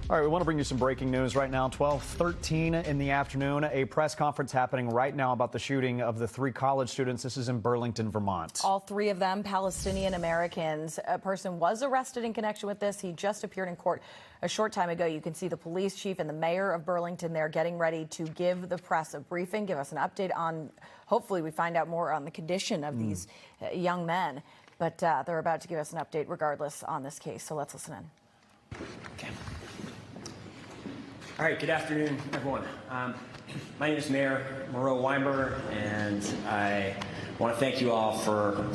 All right, we want to bring you some breaking news right now. 12:13 in the afternoon, a press conference happening right now about the shooting of the 3 college students. This is in Burlington, Vermont. All 3 of them Palestinian Americans. A person was arrested in connection with this. He just appeared in court a short time ago. You can see the police chief and the mayor of Burlington there getting ready to give the press a briefing, give us an update on, hopefully we find out more on the condition of these young men. But they're about to give us an update regardless on this case. So let's listen in. Okay. All right, good afternoon, everyone. My name is Mayor Moreau Weinberger, and I want to thank you all for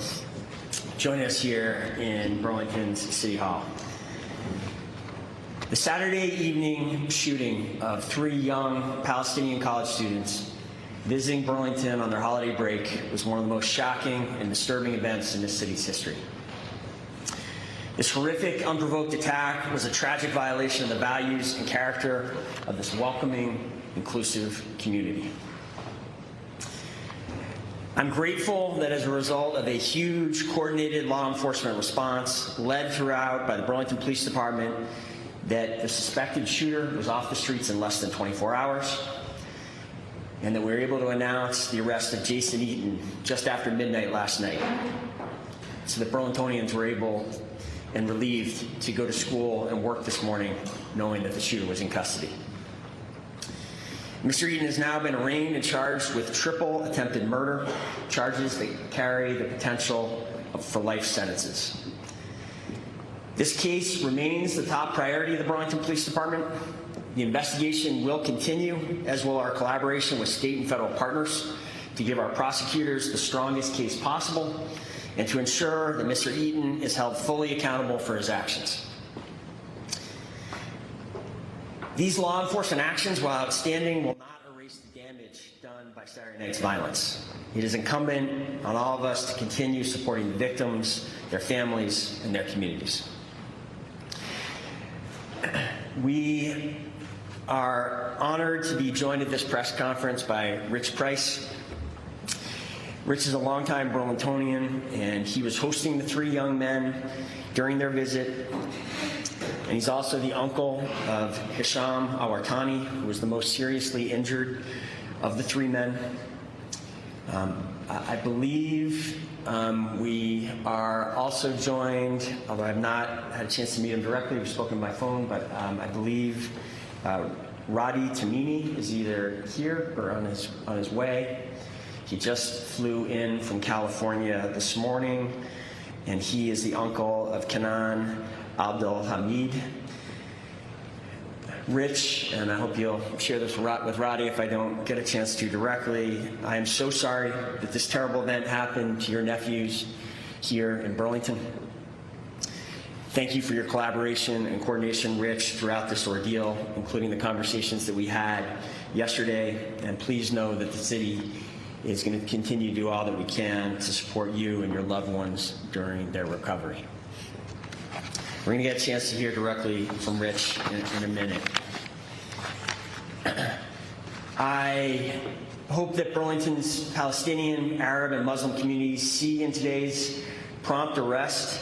joining us here in Burlington's City Hall. The Saturday evening shooting of 3 young Palestinian college students visiting Burlington on their holiday break was one of the most shocking and disturbing events in this city's history. This horrific, unprovoked attack was a tragic violation of the values and character of this welcoming, inclusive community. I'm grateful that as a result of a huge, coordinated law enforcement response led throughout by the Burlington Police Department, that the suspected shooter was off the streets in less than 24 hours, and that we were able to announce the arrest of Jason Eaton just after midnight last night, so that Burlingtonians were able and relieved to go to school and work this morning knowing that the shooter was in custody. Mr. Eaton has now been arraigned and charged with triple attempted murder, charges that carry the potential for life sentences. This case remains the top priority of the Burlington Police Department. The investigation will continue, as will our collaboration with state and federal partners, to give our prosecutors the strongest case possible and to ensure that Mr. Eaton is held fully accountable for his actions. These law enforcement actions, while outstanding, will not erase the damage done by Saturday night's violence. It is incumbent on all of us to continue supporting the victims, their families, and their communities. We are honored to be joined at this press conference by Rich Price. Rich is a longtime Burlingtonian, and he was hosting the 3 young men during their visit. And he's also the uncle of Hisham Awartani, who was the most seriously injured of the 3 men. I believe we are also joined, although I've not had a chance to meet him directly, we've spoken by phone, but I believe Radi Tamimi is either here or on his way. He just flew in from California this morning, and he is the uncle of Kenan Abdul Hamid. Rich, and I hope you'll share this with Roddy if I don't get a chance to directly, I am so sorry that this terrible event happened to your nephews here in Burlington. Thank you for your collaboration and coordination, Rich, throughout this ordeal, including the conversations that we had yesterday, and please know that the city is going to continue to do all that we can to support you and your loved ones during their recovery. We're going to get a chance to hear directly from Rich in a minute. I hope that Burlington's Palestinian, Arab, and Muslim communities see in today's prompt arrest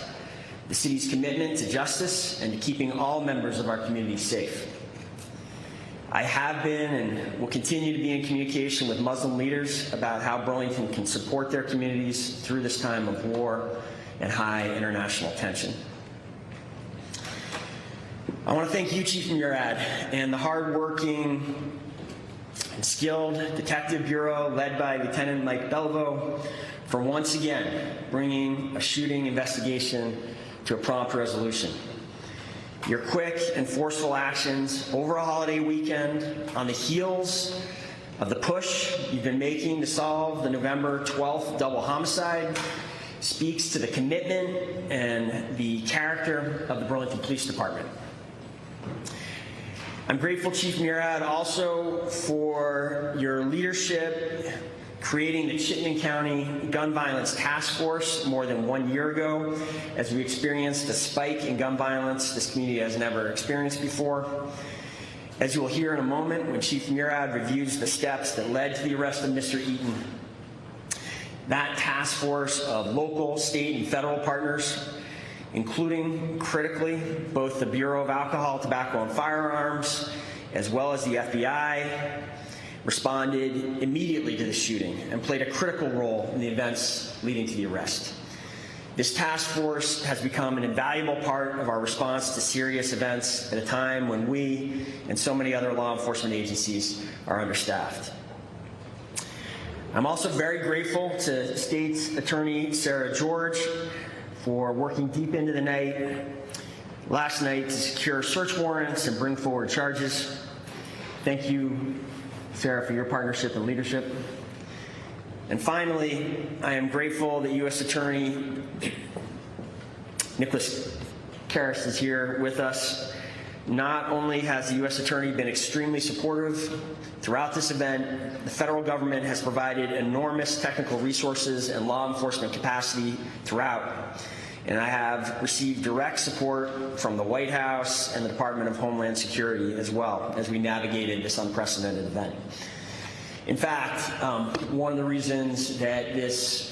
the city's commitment to justice and to keeping all members of our community safe. I have been and will continue to be in communication with Muslim leaders about how Burlington can support their communities through this time of war and high international tension. I want to thank you, Chief Murad, and the hardworking and skilled Detective Bureau led by Lieutenant Mike Beliveau for once again bringing a shooting investigation to a prompt resolution. Your quick and forceful actions over a holiday weekend on the heels of the push you've been making to solve the November 12th double homicide speaks to the commitment and the character of the Burlington Police Department. I'm grateful, Chief Murad, also for your leadership creating the Chittenden County Gun Violence Task Force more than 1 year ago, as we experienced a spike in gun violence this community has never experienced before. As you will hear in a moment when Chief Murad reviews the steps that led to the arrest of Mr. Eaton, that task force of local, state, and federal partners including, critically, both the Bureau of Alcohol, Tobacco, and Firearms, as well as the FBI, responded immediately to the shooting and played a critical role in the events leading to the arrest. This task force has become an invaluable part of our response to serious events at a time when we and so many other law enforcement agencies are understaffed. I'm also very grateful to State's Attorney Sarah George for working deep into the night last night to secure search warrants and bring forward charges. Thank you, Sarah, for your partnership and leadership. And finally, I am grateful that U.S. Attorney Nicholas Karras is here with us. Not only has the U.S. Attorney been extremely supportive throughout this event, the federal government has provided enormous technical resources and law enforcement capacity throughout. And I have received direct support from the White House and the Department of Homeland Security as well as we navigated this unprecedented event. In fact, one of the reasons that this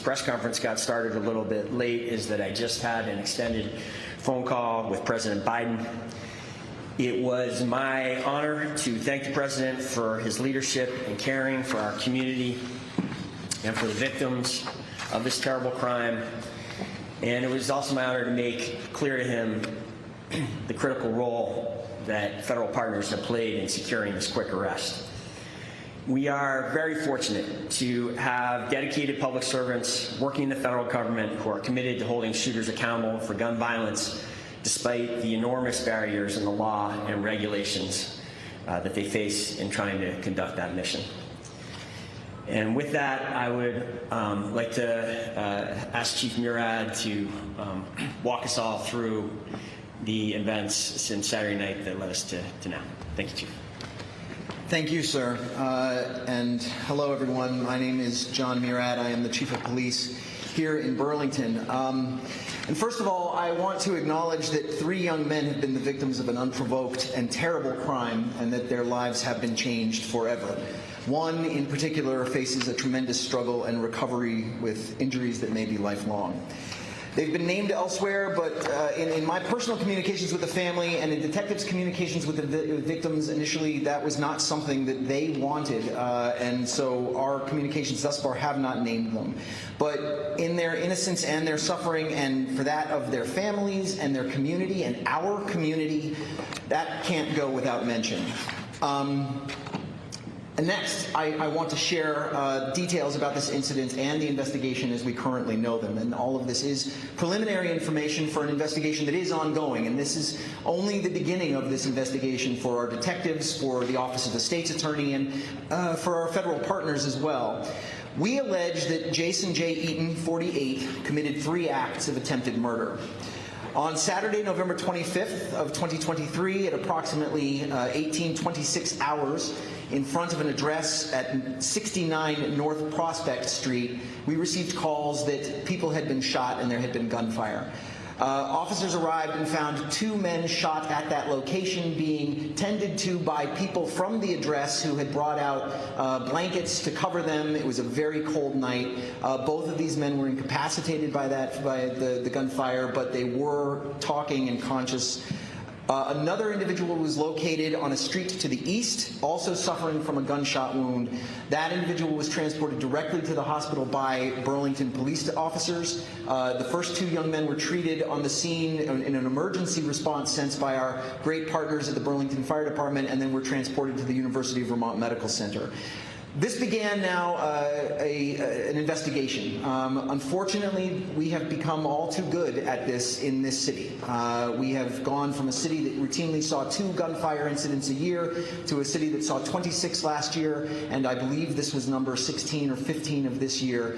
press conference got started a little bit late is that I just had an extended phone call with President Biden. It was my honor to thank the President for his leadership and caring for our community and for the victims of this terrible crime. And it was also my honor to make clear to him the critical role that federal partners have played in securing this quick arrest. We are very fortunate to have dedicated public servants working in the federal government who are committed to holding shooters accountable for gun violence despite the enormous barriers in the law and regulations that they face in trying to conduct that mission. And with that, I would like to ask Chief Murad to walk us all through the events since Saturday night that led us to now. Thank you, Chief. Thank you, sir. And hello, everyone. My name is John Murad. I am the Chief of Police here in Burlington. And first of all, I want to acknowledge that 3 young men have been the victims of an unprovoked and terrible crime, and that their lives have been changed forever. One in particular faces a tremendous struggle and recovery with injuries that may be lifelong. They've been named elsewhere, but in my personal communications with the family and in detectives' communications with the victims, initially that was not something that they wanted, and so our communications thus far have not named them. But in their innocence and their suffering, and for that of their families and their community and our community, that can't go without mention. And next, I want to share details about this incident and the investigation as we currently know them. And all of this is preliminary information for an investigation that is ongoing. And this is only the beginning of this investigation for our detectives, for the Office of the State's Attorney, and for our federal partners as well. We allege that Jason J. Eaton, 48, committed 3 acts of attempted murder. On Saturday, November 25th of 2023, at approximately 18:26 hours, in front of an address at 69 North Prospect Street, we received calls that people had been shot and there had been gunfire. Officers arrived and found 2 men shot at that location, being tended to by people from the address who had brought out blankets to cover them. It was a very cold night. Both of these men were incapacitated by the gunfire, but they were talking and conscious. Another individual was located on a street to the east, also suffering from a gunshot wound. That individual was transported directly to the hospital by Burlington police officers. The first 2 young men were treated on the scene in an emergency response sense by our great partners at the Burlington Fire Department, and then were transported to the University of Vermont Medical Center. This began now an investigation. Unfortunately, we have become all too good at this in this city. We have gone from a city that routinely saw 2 gunfire incidents a year to a city that saw 26 last year, and I believe this was number 16 or 15 of this year.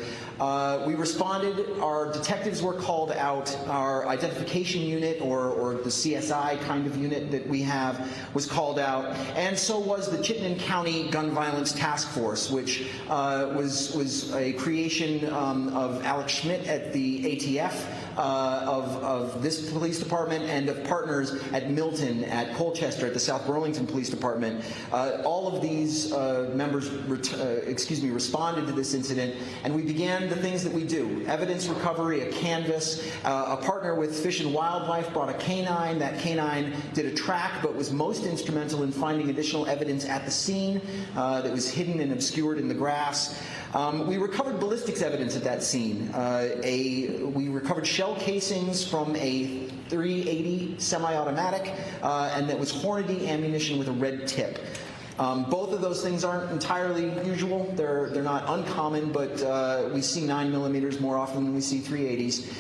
We responded. Our detectives were called out. Our identification unit, or the CSI kind of unit that we have, was called out, and so was the Chittenden County Gun Violence Task Force, which was a creation of Alex Schmidt at the ATF, of this police department and of partners at Milton, at Colchester, at the South Burlington Police Department. All of these members responded to this incident, and we began the things that we do: evidence recovery, a canvas. A partner with Fish and Wildlife brought a canine. That canine did a track, but was most instrumental in finding additional evidence at the scene that was hidden and obscured in the grass. We recovered ballistics evidence at that scene. We recovered shell casings from a .380 semi-automatic, and that was Hornady ammunition with a red tip. Both of those things aren't entirely usual. They're not uncommon, but we see 9mm more often than we see .380s,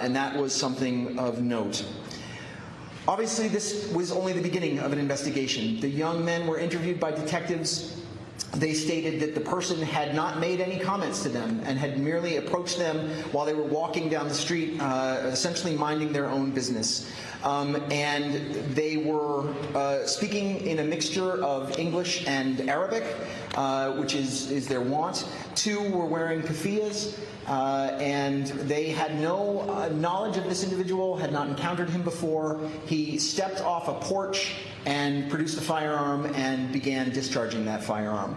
and that was something of note. Obviously, this was only the beginning of an investigation. The young men were interviewed by detectives. They stated that the person had not made any comments to them and had merely approached them while they were walking down the street, essentially minding their own business. And they were speaking in a mixture of English and Arabic, which is their wont. Two were wearing keffiyehs, and they had no knowledge of this individual, had not encountered him before. He stepped off a porch and produced a firearm and began discharging that firearm.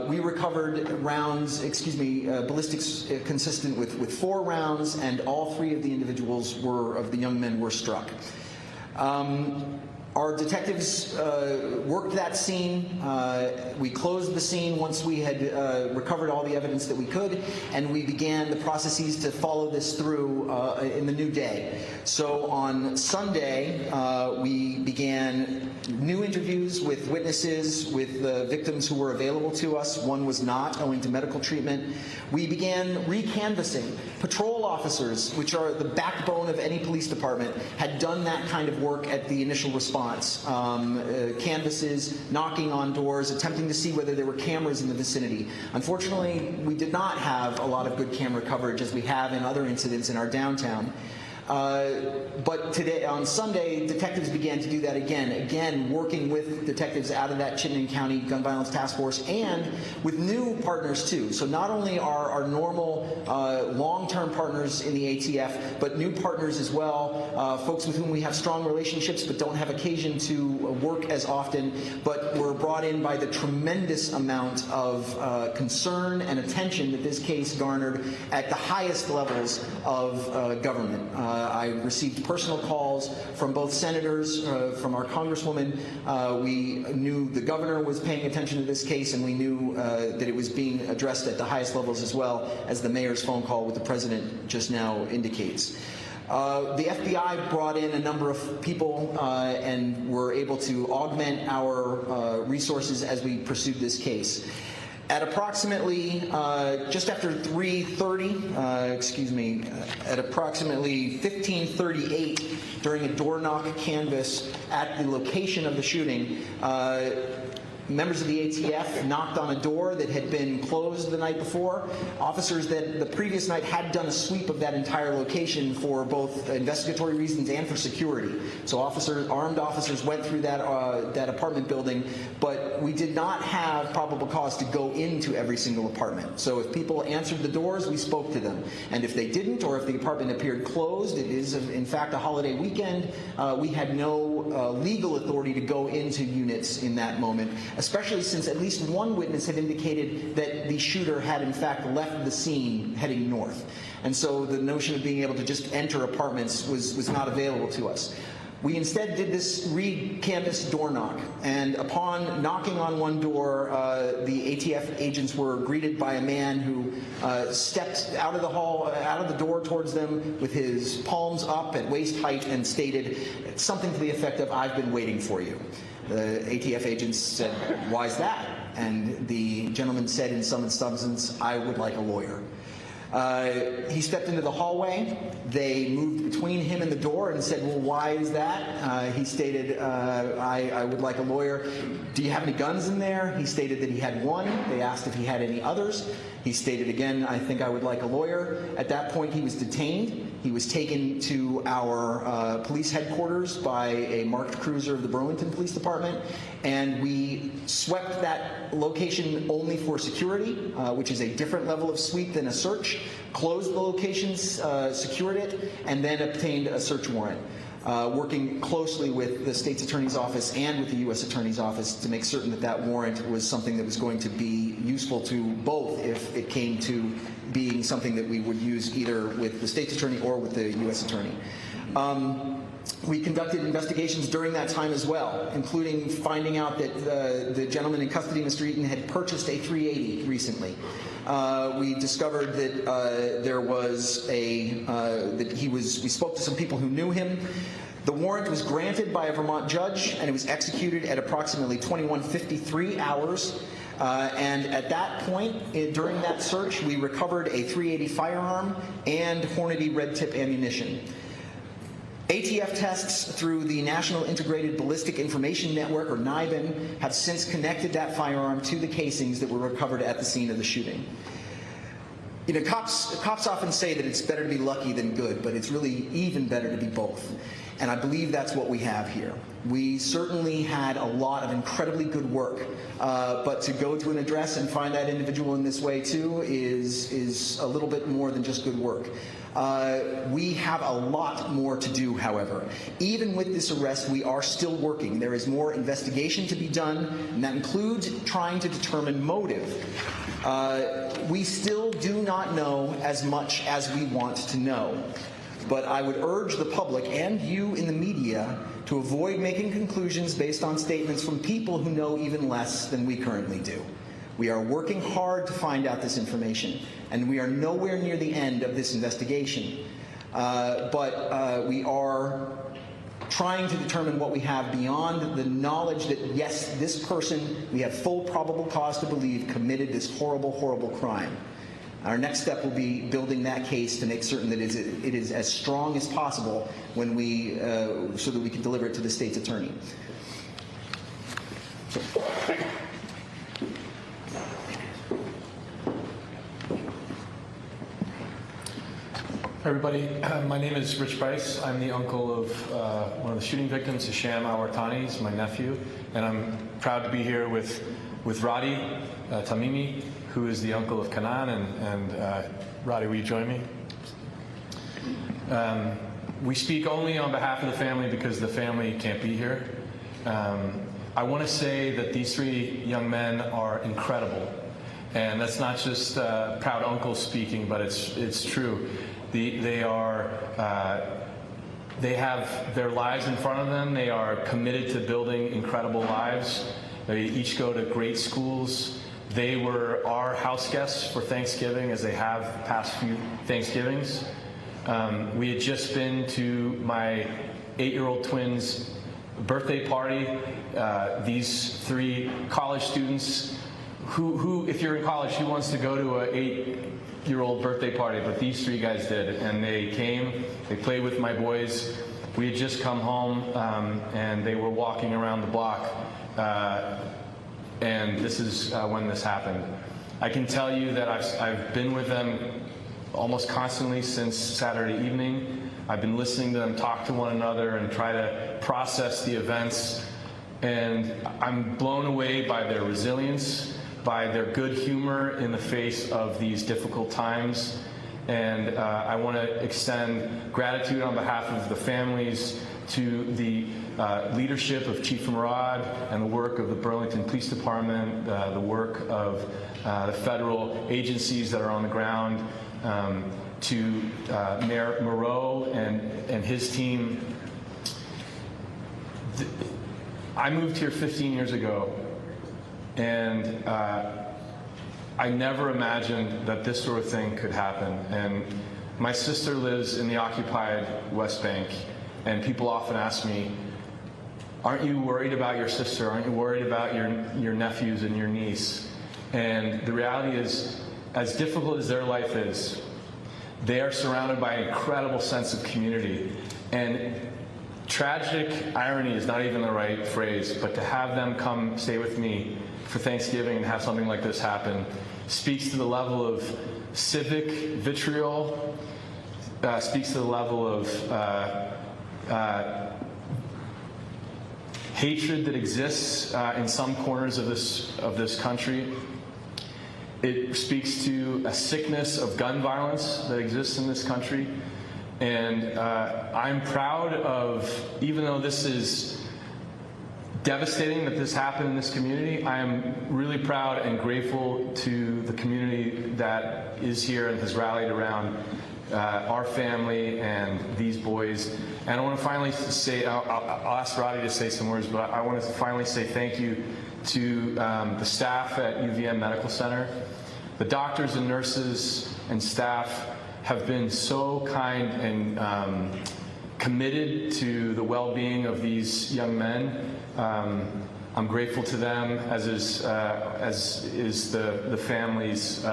We recovered rounds, ballistics consistent with 4 rounds, and all 3 of the individuals of the young men were struck. Our detectives worked that scene. We closed the scene once we had recovered all the evidence that we could, and we began the processes to follow this through in the new day. So on Sunday, we began new interviews with witnesses, with victims who were available to us. One was not, owing to medical treatment. We began re-canvassing. Patrol officers, which are the backbone of any police department, had done that kind of work at the initial response. Canvases, knocking on doors, attempting to see whether there were cameras in the vicinity. Unfortunately, we did not have a lot of good camera coverage as we have in other incidents in our downtown. But today, on Sunday, detectives began to do that again working with detectives out of that Chittenden County Gun Violence Task Force and with new partners too. So not only our normal long-term partners in the ATF, but new partners as well, folks with whom we have strong relationships but don't have occasion to work as often, but were brought in by the tremendous amount of concern and attention that this case garnered at the highest levels of government. I received personal calls from both senators, from our congresswoman. We knew the governor was paying attention to this case, and we knew that it was being addressed at the highest levels, as well as the mayor's phone call with the president just now indicates. The FBI brought in a number of people and were able to augment our resources as we pursued this case. At approximately just after 3:30, at approximately 15:38, during a door knock canvass at the location of the shooting, members of the ATF knocked on a door that had been closed the night before. Officers that the previous night had done a sweep of that entire location for both investigatory reasons and for security. So armed officers went through that apartment building, but we did not have probable cause to go into every single apartment. So if people answered the doors, we spoke to them. And if they didn't, or if the apartment appeared closed, it is in fact a holiday weekend, we had no legal authority to go into units in that moment, especially since at least one witness had indicated that the shooter had in fact left the scene heading north. And so the notion of being able to just enter apartments was not available to us. We instead did this re-canvass door knock, and upon knocking on one door, the ATF agents were greeted by a man who stepped out of the door towards them with his palms up at waist height and stated something to the effect of, "I've been waiting for you." The ATF agents said, "Why is that?" And the gentleman said in some substance, "I would like a lawyer." He stepped into the hallway. They moved between him and the door and said, "Well, why is that?" He stated, I would like a lawyer. "Do you have any guns in there?" He stated that he had one. They asked if he had any others. He stated again, "I think I would like a lawyer." At that point, he was detained. He was taken to our police headquarters by a marked cruiser of the Burlington Police Department, and we swept that location only for security, which is a different level of sweep than a search, closed the locations, secured it, and then obtained a search warrant. Working closely with the state's attorney's office and with the U.S. attorney's office to make certain that that warrant was something that was going to be useful to both if it came to being something that we would use either with the state's attorney or with the U.S. attorney. We conducted investigations during that time as well, including finding out that the gentleman in custody, Mr. Eaton, had purchased a 380 recently. We discovered that there was we spoke to some people who knew him. The warrant was granted by a Vermont judge, and it was executed at approximately 21:53 hours. And at that point, during that search, we recovered a .380 firearm and Hornady red tip ammunition. ATF tests through the National Integrated Ballistic Information Network, or NIBIN, have since connected that firearm to the casings that were recovered at the scene of the shooting. You know, cops often say that it's better to be lucky than good, but it's really even better to be both. And I believe that's what we have here. We certainly had a lot of incredibly good work, but to go to an address and find that individual in this way too is a little bit more than just good work. We have a lot more to do, however. Even with this arrest, we are still working. There is more investigation to be done, and that includes trying to determine motive. We still do not know as much as we want to know. But I would urge the public and you in the media to avoid making conclusions based on statements from people who know even less than we currently do. We are working hard to find out this information, and we are nowhere near the end of this investigation. But we are trying to determine what we have beyond the knowledge that, yes, this person, we have full probable cause to believe, committed this horrible, horrible crime. Our next step will be building that case to make certain that it is as strong as possible when so that we can deliver it to the state's attorney. Hi everybody, my name is Rich Price. I'm the uncle of one of the shooting victims, Hisham Al-Wartani. He's my nephew, and I'm proud to be here with Radi Tamimi, who is the uncle of Kanan, and Radi, will you join me? We speak only on behalf of the family because the family can't be here. I want to say that these three young men are incredible, and that's not just proud uncles speaking, but it's true. They have their lives in front of them. They are committed to building incredible lives. They each go to great schools. They were our house guests for Thanksgiving, as they have the past few Thanksgivings. We had just been to my 8-year-old twins' birthday party. These three college students, who, if you're in college, who wants to go to an 8-year-old birthday party? But these three guys did, and they came. They played with my boys. We had just come home, and they were walking around the block. And this is when this happened. I can tell you that I've been with them almost constantly since Saturday evening. I've been listening to them talk to one another and try to process the events. And I'm blown away by their resilience, by their good humor in the face of these difficult times. And I want to extend gratitude on behalf of the families to the leadership of Chief Murad and the work of the Burlington Police Department, the work of the federal agencies that are on the ground, to Mayor Moreau and his team. I moved here 15 years ago, and I never imagined that this sort of thing could happen. And my sister lives in the occupied West Bank, and people often ask me, aren't you worried about your sister? Aren't you worried about your nephews and your niece? And the reality is, as difficult as their life is, they are surrounded by an incredible sense of community. And tragic irony is not even the right phrase, but to have them come stay with me for Thanksgiving and have something like this happen speaks to the level of civic vitriol, speaks to the level of hatred that exists in some corners of this country. It speaks to a sickness of gun violence that exists in this country. And I'm proud of, even though this is devastating that this happened in this community, I am really proud and grateful to the community that is here and has rallied around our family and these boys. And I want to finally say, I'll ask Roddy to say some words, but I want to finally say thank you to the staff at UVM Medical Center. The doctors and nurses and staff have been so kind and committed to the well-being of these young men. I'm grateful to them, as is the families.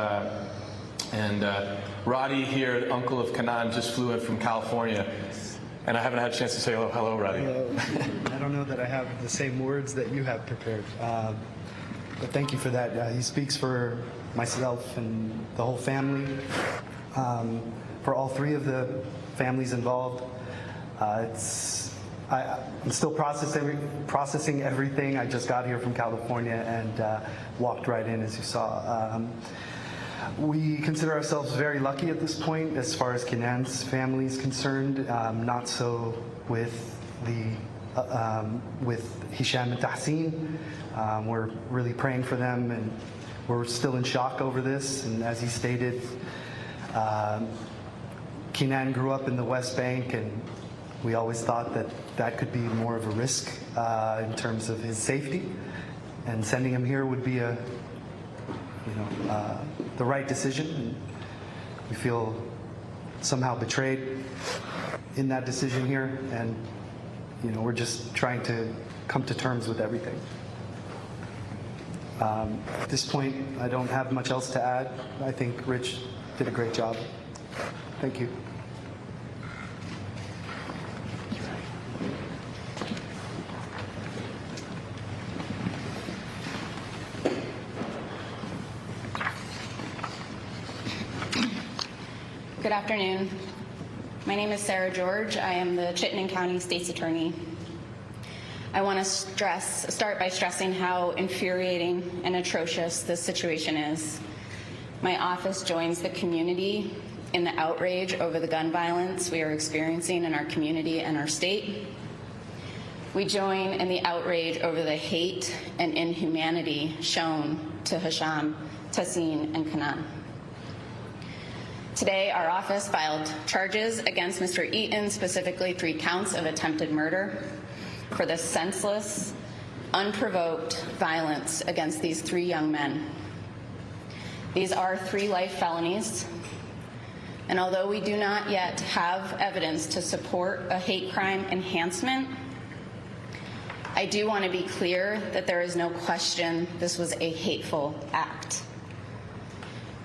Roddy here, the uncle of Kanan, just flew in from California, and I haven't had a chance to say hello, Roddy. Hello. I don't know that I have the same words that you have prepared, but thank you for that. He speaks for myself and the whole family, for all three of the families involved. I'm still processing everything. I just got here from California and walked right in, as you saw. We consider ourselves very lucky at this point as far as Kenan's family is concerned. Not so with Hisham and Tahsin. We're really praying for them, and we're still in shock over this. And as he stated, Kenan grew up in the West Bank, and we always thought that that could be more of a risk in terms of his safety, and sending him here would be the right decision. And we feel somehow betrayed in that decision here, and we're just trying to come to terms with everything. At this point, I don't have much else to add. I think Rich did a great job. Thank you. Good afternoon. My name is Sarah George. I am the Chittenden County State's Attorney. I want to start by stressing how infuriating and atrocious this situation is. My office joins the community in the outrage over the gun violence we are experiencing in our community and our state. We join in the outrage over the hate and inhumanity shown to Hisham, Tahsin, and Kanan. Today, our office filed charges against Mr. Eaton, specifically 3 counts of attempted murder, for the senseless, unprovoked violence against these 3 young men. These are 3 life felonies, and although we do not yet have evidence to support a hate crime enhancement, I do want to be clear that there is no question this was a hateful act.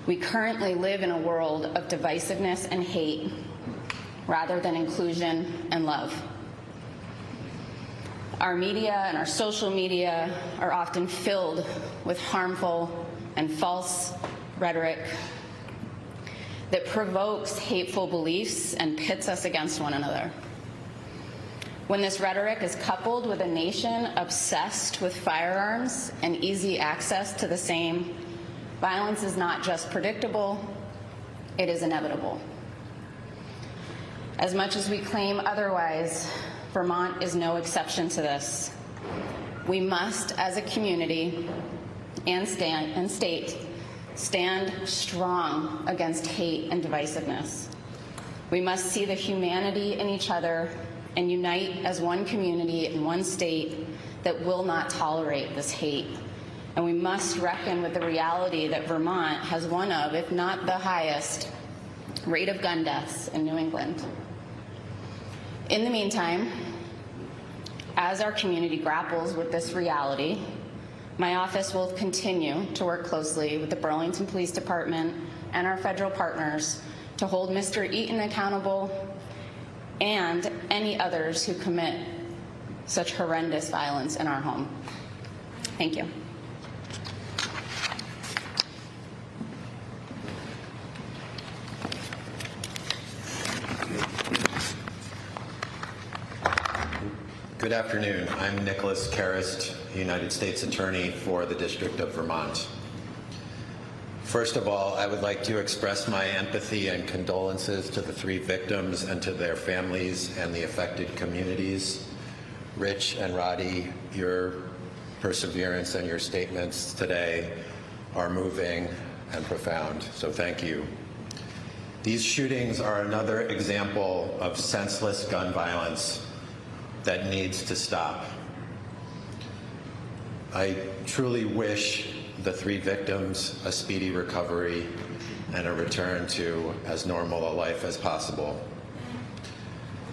We currently live in a world of divisiveness and hate rather than inclusion and love. Our media and our social media are often filled with harmful and false rhetoric that provokes hateful beliefs and pits us against one another. When this rhetoric is coupled with a nation obsessed with firearms and easy access to the same, violence is not just predictable, it is inevitable. As much as we claim otherwise, Vermont is no exception to this. We must, as a community and state, stand strong against hate and divisiveness. We must see the humanity in each other and unite as one community in one state that will not tolerate this hate. And we must reckon with the reality that Vermont has one of, if not the highest, rate of gun deaths in New England. In the meantime, as our community grapples with this reality, my office will continue to work closely with the Burlington Police Department and our federal partners to hold Mr. Eaton accountable and any others who commit such horrendous violence in our home. Thank you. Good afternoon. I'm Nicholas Karist, United States Attorney for the District of Vermont. First of all, I would like to express my empathy and condolences to the 3 victims and to their families and the affected communities. Rich and Roddy, your perseverance and your statements today are moving and profound, so thank you. These shootings are another example of senseless gun violence that needs to stop. I truly wish the 3 victims a speedy recovery and a return to as normal a life as possible.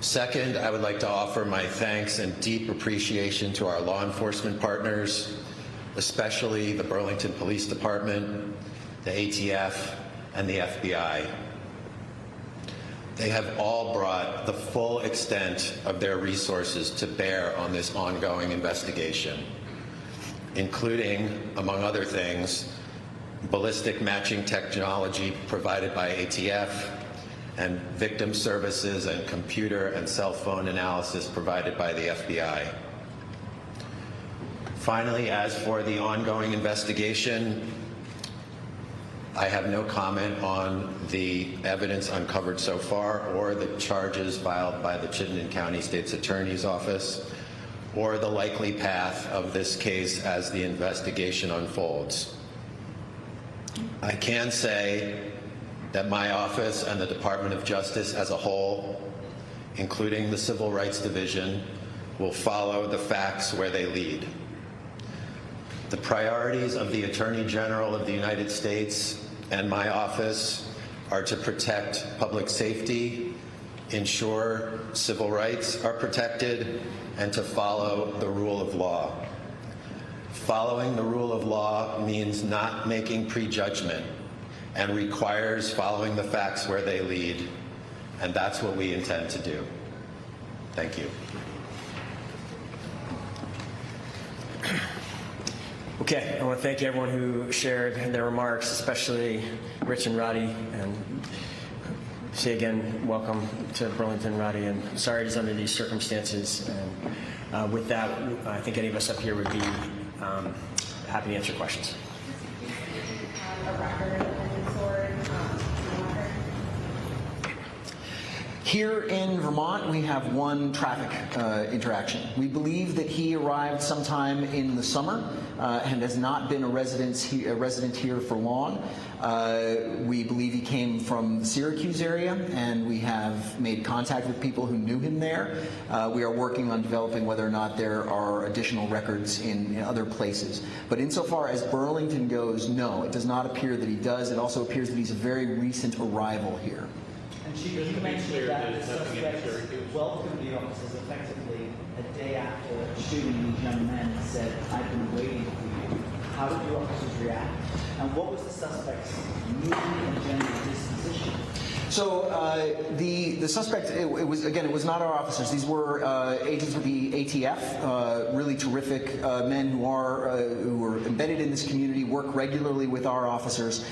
Second, I would like to offer my thanks and deep appreciation to our law enforcement partners, especially the Burlington Police Department, the ATF, and the FBI. They have all brought the full extent of their resources to bear on this ongoing investigation, including, among other things, ballistic matching technology provided by ATF and victim services and computer and cell phone analysis provided by the FBI. Finally, as for the ongoing investigation, I have no comment on the evidence uncovered so far or the charges filed by the Chittenden County State's Attorney's Office or the likely path of this case as the investigation unfolds. I can say that my office and the Department of Justice as a whole, including the Civil Rights Division, will follow the facts where they lead. The priorities of the Attorney General of the United States and my office are to protect public safety, ensure civil rights are protected, and to follow the rule of law. Following the rule of law means not making prejudgment and requires following the facts where they lead, and that's what we intend to do. Thank you. Okay, I want to thank everyone who shared their remarks, especially Rich and Roddy, and say again, welcome to Burlington, Roddy, and sorry it is under these circumstances. And with that, I think any of us up here would be happy to answer questions. Here in Vermont, we have one traffic interaction. We believe that he arrived sometime in the summer and has not been a resident here for long. We believe he came from the Syracuse area, and we have made contact with people who knew him there. We are working on developing whether or not there are additional records in other places. But insofar as Burlington goes, no, it does not appear that he does. It also appears that he's a very recent arrival here. And Chief, you mentioned that the suspect welcomed the officers effectively a day after shooting these young men and said, "I've been waiting for you." How did the officers react? And what was the suspect's mood and general disposition? So the suspect, it was not our officers. These were agents of the ATF, really terrific men who are embedded in this community, work regularly with our officers.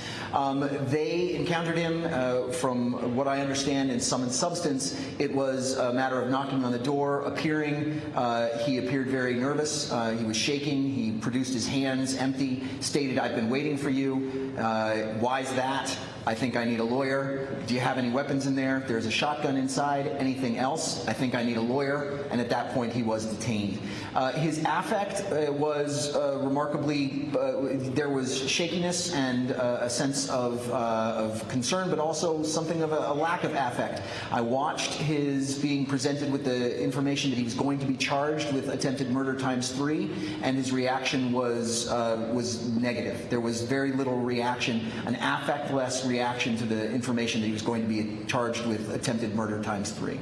They encountered him, from what I understand, in sum and substance. It was a matter of knocking on the door, appearing. He appeared very nervous. He was shaking. He produced his hands empty, stated, "I've been waiting for you." Why is that? I think I need a lawyer. Do you have any weapons in there? There's a shotgun inside. Anything else? I think I need a lawyer. And at that point, he was detained. His affect was remarkably, there was shakiness and a sense of concern, but also something of a lack of affect. I watched his being presented with the information that he was going to be charged with attempted murder ×3, and his reaction was negative. There was very little reaction, an affect-less reaction to the information that he was going to be charged with attempted murder ×3.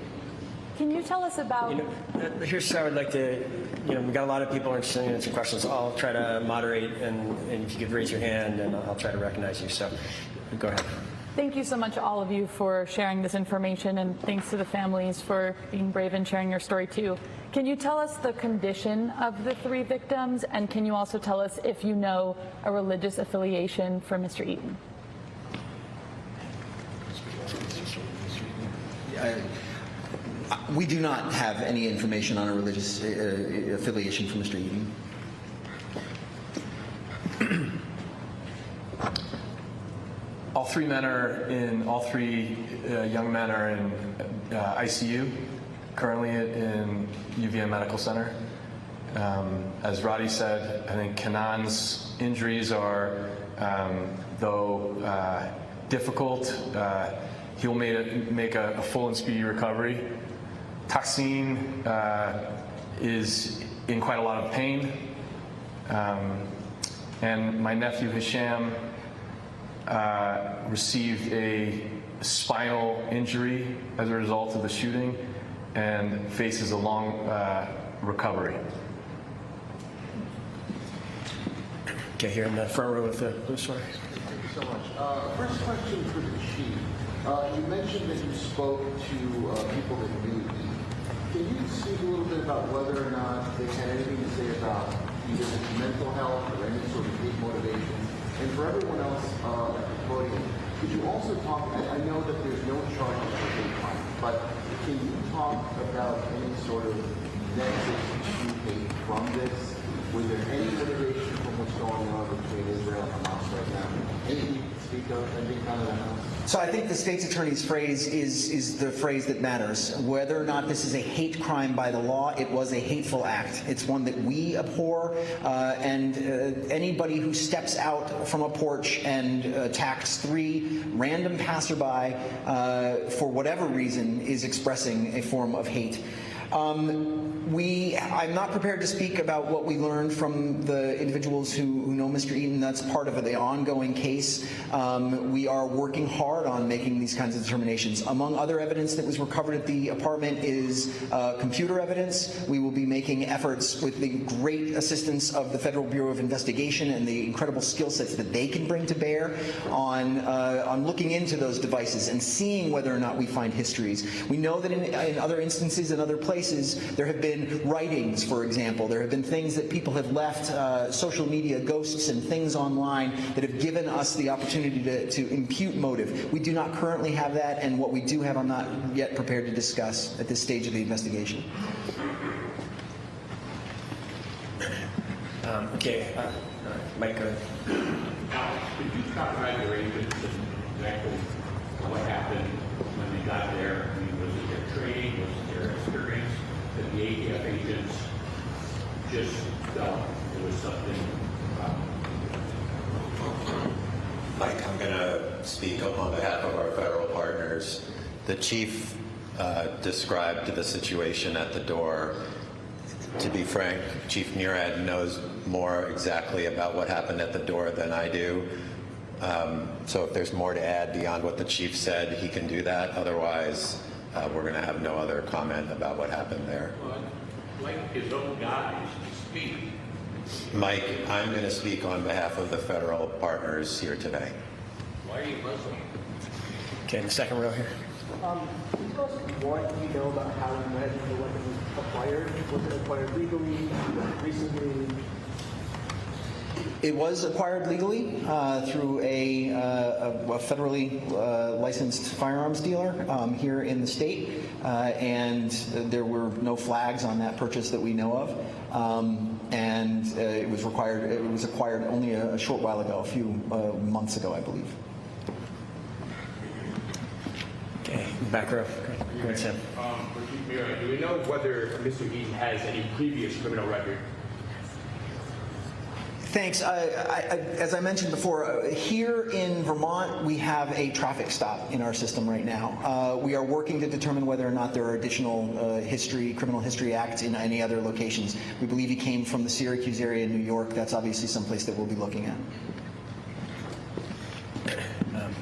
Can you tell us about... Here's how I'd like to, we've got a lot of people interested in answering questions. I'll try to moderate, and if you could raise your hand, and I'll try to recognize you. So go ahead. Thank you so much, all of you, for sharing this information, and thanks to the families for being brave and sharing your story, too. Can you tell us the condition of the 3 victims, and can you also tell us if you know a religious affiliation for Mr. Eaton? We do not have any information on a religious affiliation for Mr. Eden. All three young men are in ICU, currently in UVM Medical Center. As Roddy said, I think Kanan's injuries are, though difficult, he'll make a full and speedy recovery. Tahsin is in quite a lot of pain. And my nephew Hisham received a spinal injury as a result of the shooting and faces a long recovery. Okay, here in the front row with the blue story. Thank you so much. First question for the chief. You mentioned that you spoke to people that knew Eden. Can you speak a little bit about whether or not they had anything to say about either his mental health or any sort of hate motivation? And for everyone else at the podium, could you also talk, I know that there's no charges for hate crime, but can you talk about any sort of nexus to hate from this? Was there any motivation from what's going on between Israel and Hamas right now? Anything you can speak of? Anything kind of that else? So I think the state's attorney's phrase is the phrase that matters. Whether or not this is a hate crime by the law, it was a hateful act. It's one that we abhor, and anybody who steps out from a porch and attacks 3 random passerby for whatever reason is expressing a form of hate. I'm not prepared to speak about what we learned from the individuals who know Mr. Eden. That's part of the ongoing case. We are working hard on making these kinds of determinations. Among other evidence that was recovered at the apartment is computer evidence. We will be making efforts with the great assistance of the Federal Bureau of Investigation and the incredible skill sets that they can bring to bear on looking into those devices and seeing whether or not we find histories. We know that in other instances and other places, there have been writings, for example. There have been things that people have left, social media ghosts and things online that have given us the opportunity to impute motive. We do not currently have that, and what we do have I'm not yet prepared to discuss at this stage of the investigation. Okay, Mike, go ahead. Now, could you talk about your agents and exactly what happened when they got there? I mean, was it their training? Was it their experience? That the ATF agents just felt there was something wrong? Mike, I'm going to speak on behalf of our federal partners. The chief described the situation at the door. To be frank, Chief Murad knows more exactly about what happened at the door than I do. So if there's more to add beyond what the chief said, he can do that. Otherwise, we're going to have no other comment about what happened there. Well, like his own guys speak. Mike, I'm going to speak on behalf of the federal partners here today. Why are you Muslim? Okay, in the second row here. Can you tell us what you know about how and when the weapon was acquired? Was it acquired legally, recently? It was acquired legally through a federally licensed firearms dealer here in the state, and there were no flags on that purchase that we know of. And it was acquired only a short while ago, a few months ago, I believe. Okay, back row. Go ahead, Sam. Do we know whether Mr. Eden has any previous criminal record? Thanks. As I mentioned before, here in Vermont, we have a traffic stop in our system right now. We are working to determine whether or not there are additional criminal history acts in any other locations. We believe he came from the Syracuse area in New York. That's obviously someplace that we'll be looking at.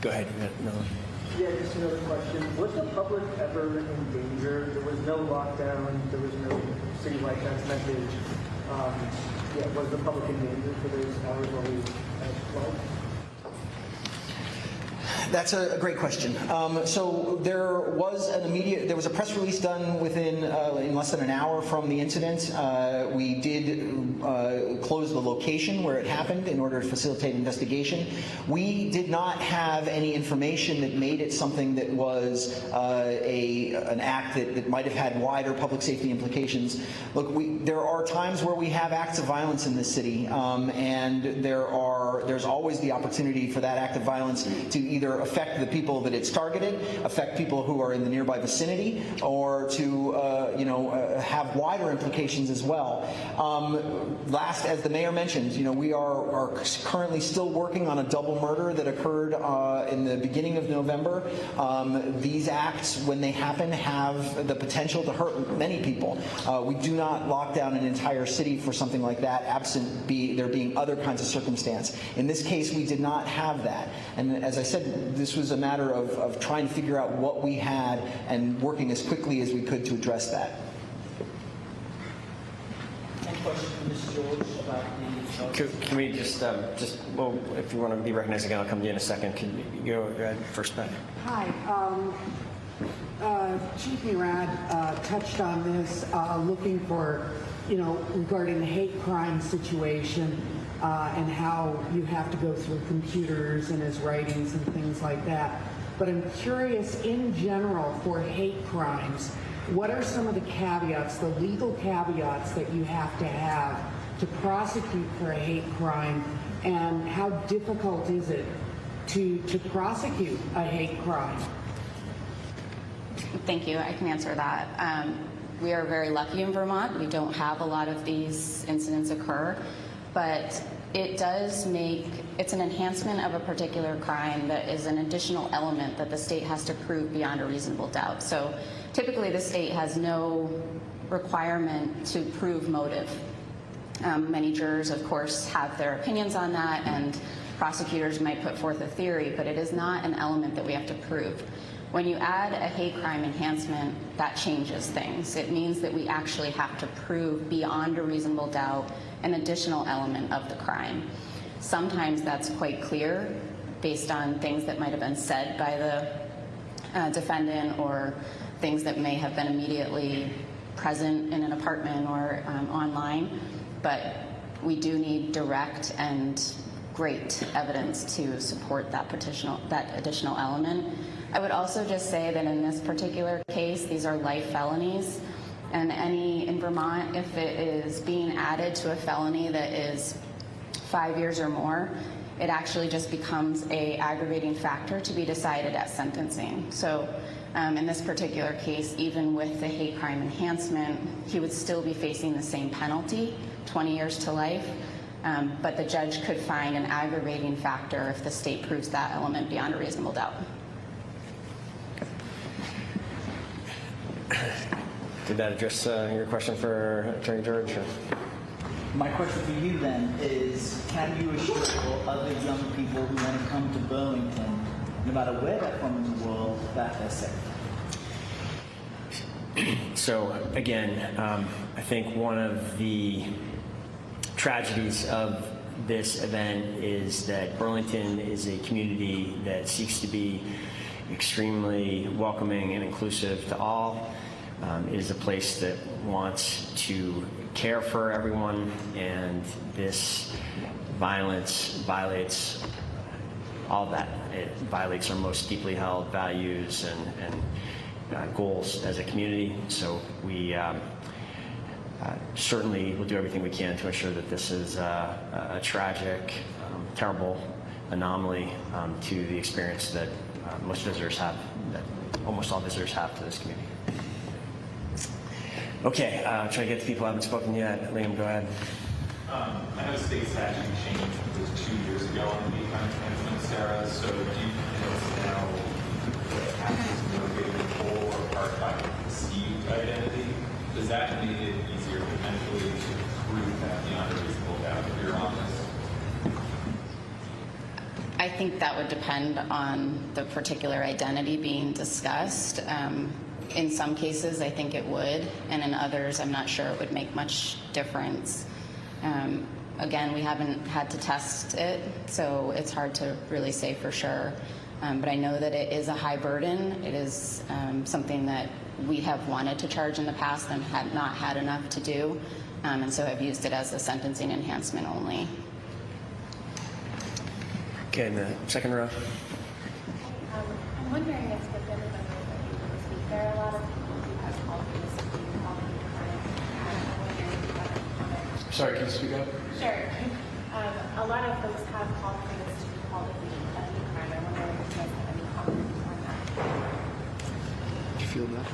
Go ahead. Yeah, just another question. Was the public ever in danger? There was no lockdown. There was no citywide text message. Was the public in danger for those hours while we had That's a great question. So there was a press release done within in less than an hour from the incident. We did close the location where it happened in order to facilitate investigation. We did not have any information that made it something that was an act that might have had wider public safety implications. Look, there are times where we have acts of violence in this city, and there's always the opportunity for that act of violence to either affect the people that it's targeted, affect people who are in the nearby vicinity, or to have wider implications as well. Last, as the mayor mentioned, we are currently still working on a double murder that occurred in the beginning of November. These acts, when they happen, have the potential to hurt many people. We do not lock down an entire city for something like that, absent there being other kinds of circumstance. In this case, we did not have that. And as I said, this was a matter of trying to figure out what we had and working as quickly as we could to address that. Any questions for Ms. George about the... Can we well, if you want to be recognized again, I'll come to you in a second. Can you go ahead first, Ben? Hi. Chief Murad touched on this, looking for, regarding the hate crime situation and how you have to go through computers and his writings and things like that. But I'm curious, in general, for hate crimes, what are some of the caveats, the legal caveats that you have to prosecute for a hate crime, and how difficult is it to prosecute a hate crime? Thank you. I can answer that. We are very lucky in Vermont. We don't have a lot of these incidents occur, but it's an enhancement of a particular crime that is an additional element that the state has to prove beyond a reasonable doubt. So typically the state has no requirement to prove motive. Many jurors, of course, have their opinions on that, and prosecutors might put forth a theory, but it is not an element that we have to prove. When you add a hate crime enhancement, that changes things. It means that we actually have to prove beyond a reasonable doubt an additional element of the crime. Sometimes that's quite clear based on things that might have been said by the defendant, or things that may have been immediately present in an apartment or online. But we do need direct and great evidence to support that additional element. I would also just say that in this particular case, these are life felonies, and in Vermont, if it is being added to a felony that is 5 years or more, it actually just becomes an aggravating factor to be decided at sentencing. So in this particular case, even with the hate crime enhancement, he would still be facing the same penalty, 20 years to life, but the judge could find an aggravating factor if the state proves that element beyond a reasonable doubt. Did that address your question for Attorney George? Or? My question for you then is, can you assure other young people who want to come to Burlington, no matter where they're from in the world, that they're safe? So again, I think one of the tragedies of this event is that Burlington is a community that seeks to be extremely welcoming and inclusive to all. It is a place that wants to care for everyone, and this violence violates all of that. It violates our most deeply held values and goals as a community. So we certainly will do everything we can to ensure that this is a tragic, terrible anomaly to the experience that most visitors have, that almost all visitors have to this community. Okay, try to get to people who haven't spoken yet. Liam, go ahead. I know state statute changed 2 years ago on the hate crime enhancement, Sarah. So do you now access motivated control or part by perceived identity? Does that make it easier potentially to prove that beyond a reasonable doubt if you're honest? I think that would depend on the particular identity being discussed. In some cases, I think it would, and in others, I'm not sure it would make much difference. Again, we haven't had to test it, so it's hard to really say for sure. But I know that it is a high burden. It is something that we have wanted to charge in the past and had not had enough to do, and so have used it as a sentencing enhancement only. Okay, in the second row. I'm wondering if the family members are able to speak. There are a lot of people who have called for this to be called in crime. I'm wondering if you have any comment. Sorry, can you speak up? Sure. A lot of folks have called for this to be called a crime. I'm wondering if you guys have any comment on that. Do you feel that?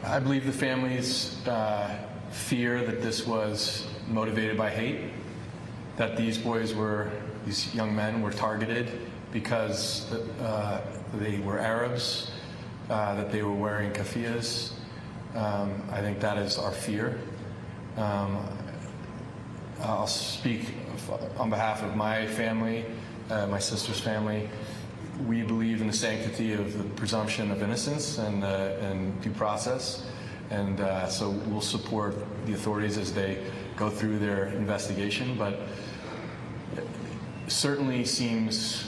I believe the families fear that this was motivated by hate, that these young men were targeted because they were Arabs, that they were wearing keffiyehs. I think that is our fear. I'll speak on behalf of my family, my sister's family. We believe in the sanctity of the presumption of innocence and due process, and so we'll support the authorities as they go through their investigation, but it certainly seems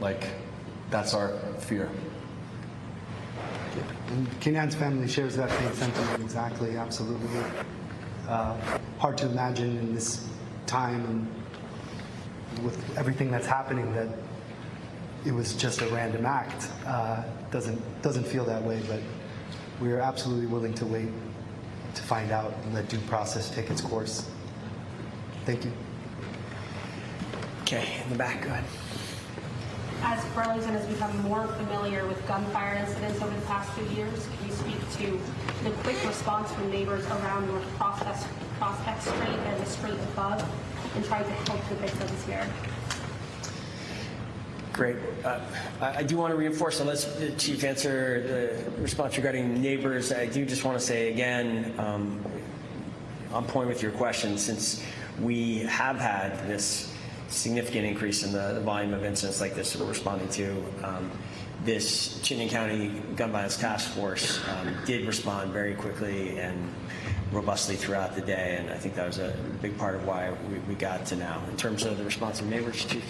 like that's our fear. And Kenan's family shares that same sentiment exactly, absolutely. Hard to imagine in this time and with everything that's happening that it was just a random act. Doesn't feel that way, but we are absolutely willing to wait to find out and let due process take its course. Thank you. Okay, in the back, go ahead. As Burlington has become more familiar with gunfire incidents over the past few years, can you speak to the quick response from neighbors around North Prospect Street and the street above in trying to help the victims here? Great. I do want to reinforce, unless the Chief answer the response regarding neighbors, I do just want to say again, on point with your question, since we have had this significant increase in the volume of incidents like this that we're responding to, this Chittenden County Gun Violence Task Force did respond very quickly and robustly throughout the day, and I think that was a big part of why we got to now. In terms of the response of neighbors, Chief,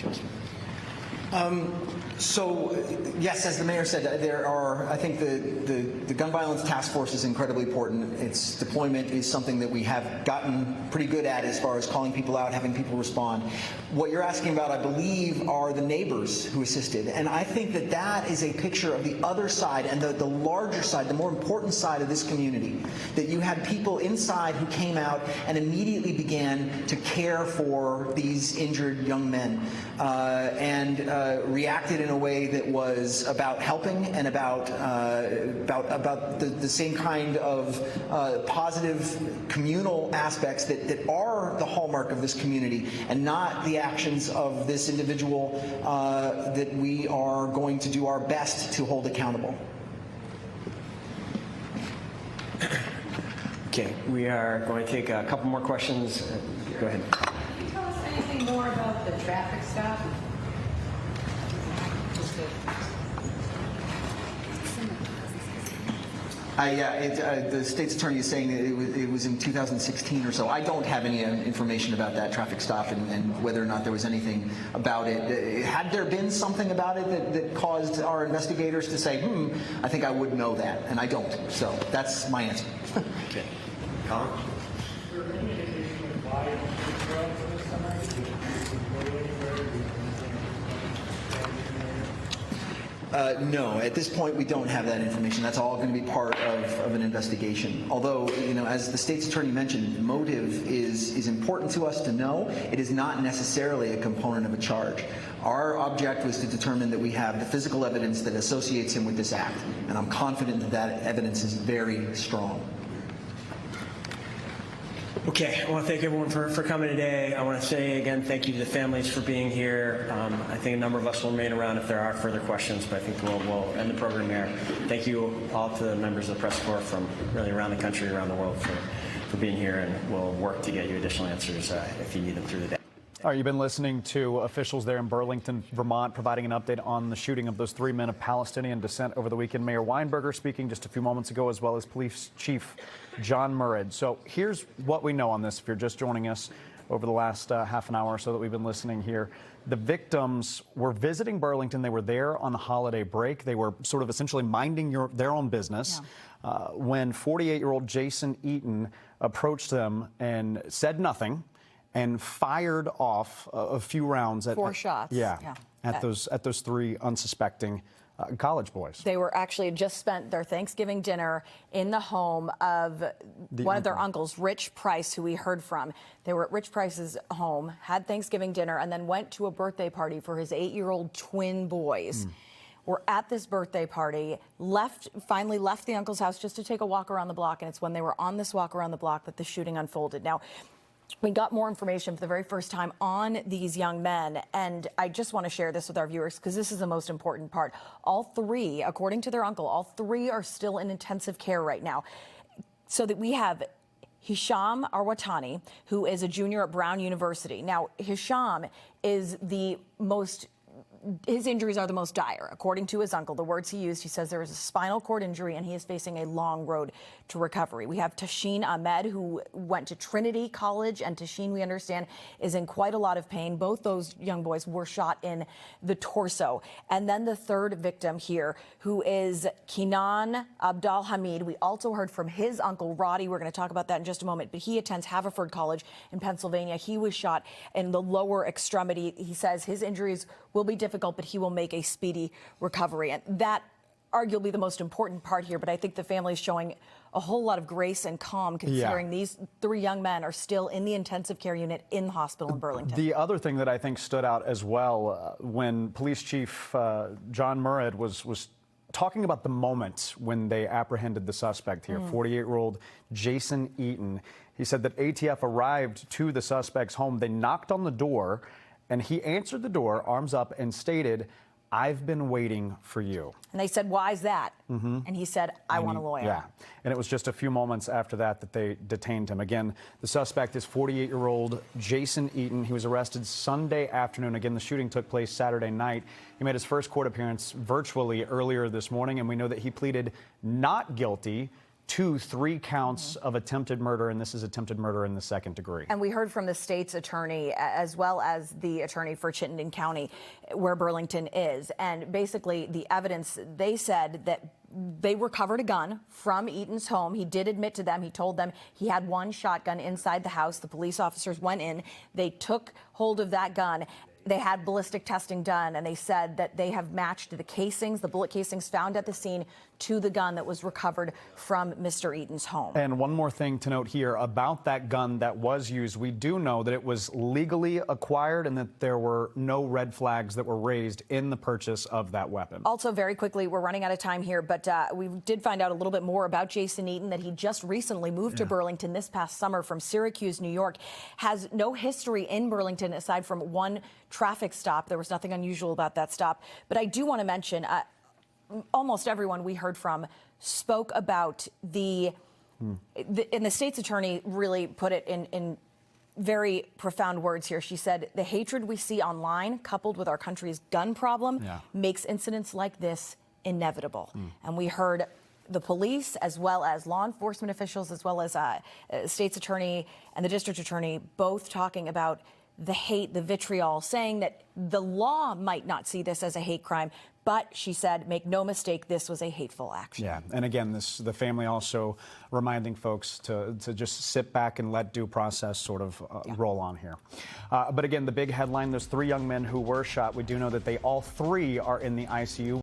So, yes, as the mayor said, there are, I think the Gun Violence Task Force is incredibly important. Its deployment is something that we have gotten pretty good at as far as calling people out, having people respond. What you're asking about, I believe, are the neighbors who assisted. And I think that that is a picture of the other side and the larger side, the more important side of this community. That you had people inside who came out and immediately began to care for these injured young men and reacted in a way that was about helping and about the same kind of positive communal aspects that are the hallmark of this community, and not the actions of this individual that we are going to do our best to hold accountable. Okay, we are going to take a couple more questions. Go ahead. Can you tell us anything more about the traffic stop? The state's attorney is saying that it was in 2016 or so. I don't have any information about that traffic stop and whether or not there was anything about it. Had there been something about it that caused our investigators to say, I think I would know that, and I don't. So that's my answer. Okay. Colin? No, at this point we don't have that information. That's all going to be part of an investigation. Although, as the state's attorney mentioned, motive is important to us to know. It is not necessarily a component of a charge. Our object was to determine that we have the physical evidence that associates him with this act, and I'm confident that that evidence is very strong. Okay, I want to thank everyone for coming today. I want to say again thank you to the families for being here. I think a number of us will remain around if there are further questions, but I think we'll end the program here. Thank you all to the members of the press corps from really around the country, around the world for being here, and we'll work to get you additional answers if you need them through the day. All right, you've been listening to officials there in Burlington, Vermont, providing an update on the shooting of those 3 men of Palestinian descent over the weekend. Mayor Weinberger speaking just a few moments ago, as well as Police Chief John Murad. So here's what we know on this if you're just joining us. over the last half an hour or so that we've been listening here. The victims were visiting Burlington. They were there on the holiday break. They were sort of essentially minding their own business when 48-year-old Jason Eaton approached them and said nothing and fired off a few rounds at 4 shots. At those 3 unsuspecting college boys. They were actually just spent their Thanksgiving dinner in the home of one of their uncles, Rich Price, who we heard from. They were at Rich Price's home, had Thanksgiving dinner, and then went to a birthday party for his 8-year-old twin boys. Were at this birthday party, finally left the uncle's house just to take a walk around the block, and it's when they were on this walk around the block that the shooting unfolded. Now, we got more information for the very first time on these young men, and I just want to share this with our viewers because this is the most important part. All 3, according to their uncle, all 3 are still in intensive care right now. So that we have Hisham Arwatani, who is a junior at Brown University. Now, Hisham is his injuries are the most dire. According to his uncle, the words he used, he says there is a spinal cord injury and he is facing a long road to recovery. We have Tashin Ahmed, who went to Trinity College, and Tashin, we understand, is in quite a lot of pain. Both those young boys were shot in the torso. And then the third victim here, who is Kenan Abdal Hamid. We also heard from his uncle, Roddy. We're going to talk about that in just a moment, but he attends Haverford College in Pennsylvania. He was shot in the lower extremity. He says his injuries will be difficult, but he will make a speedy recovery. And that arguably the most important part here, but I think the family is showing a whole lot of grace and calm considering these 3 young men are still in the intensive care unit in the hospital in Burlington. The other thing that I think stood out as well when Police Chief John Murad was talking about the moment when they apprehended the suspect here, 48-year-old Jason Eaton. He said that ATF arrived to the suspect's home. They knocked on the door, and he answered the door, arms up, and stated, "I've been waiting for you." And they said, "Why is that?" And he said, "I want a lawyer." Yeah. And it was just a few moments after that they detained him. Again, the suspect is 48-year-old Jason Eaton. He was arrested Sunday afternoon. Again, the shooting took place Saturday night. He made his first court appearance virtually earlier this morning, and we know that he pleaded not guilty to 3 counts of attempted murder, and this is attempted murder in the 2nd degree. And we heard from the state's attorney as well as the attorney for Chittenden County, where Burlington is. And basically the evidence, they said that they recovered a gun from Eaton's home. He did admit to them. He told them he had 1 shotgun inside the house. The police officers went in. They took hold of that gun. They had ballistic testing done, and they said that they have matched the casings, the bullet casings found at the scene, to the gun that was recovered from Mr. Eaton's home. And one more thing to note here about that gun that was used. We do know that it was legally acquired and that there were no red flags that were raised in the purchase of that weapon. Also, very quickly, we're running out of time here, but we did find out a little bit more about Jason Eaton, that he just recently moved to Burlington this past summer from Syracuse, New York, has no history in Burlington aside from 1 traffic stop. There was nothing unusual about that stop. But I do want to mention, almost everyone we heard from spoke about and the state's attorney really put it in very profound words here. She said, "The hatred we see online, coupled with our country's gun problem, makes incidents like this inevitable." And we heard the police, as well as law enforcement officials, as well as state's attorney and the district attorney, both talking about the hate, the vitriol, saying that the law might not see this as a hate crime, but she said, make no mistake, this was a hateful action. Yeah, and again, the family also reminding folks to just sit back and let due process sort of roll on here. But again, the big headline, there's 3 young men who were shot. We do know that they all 3 are in the ICU.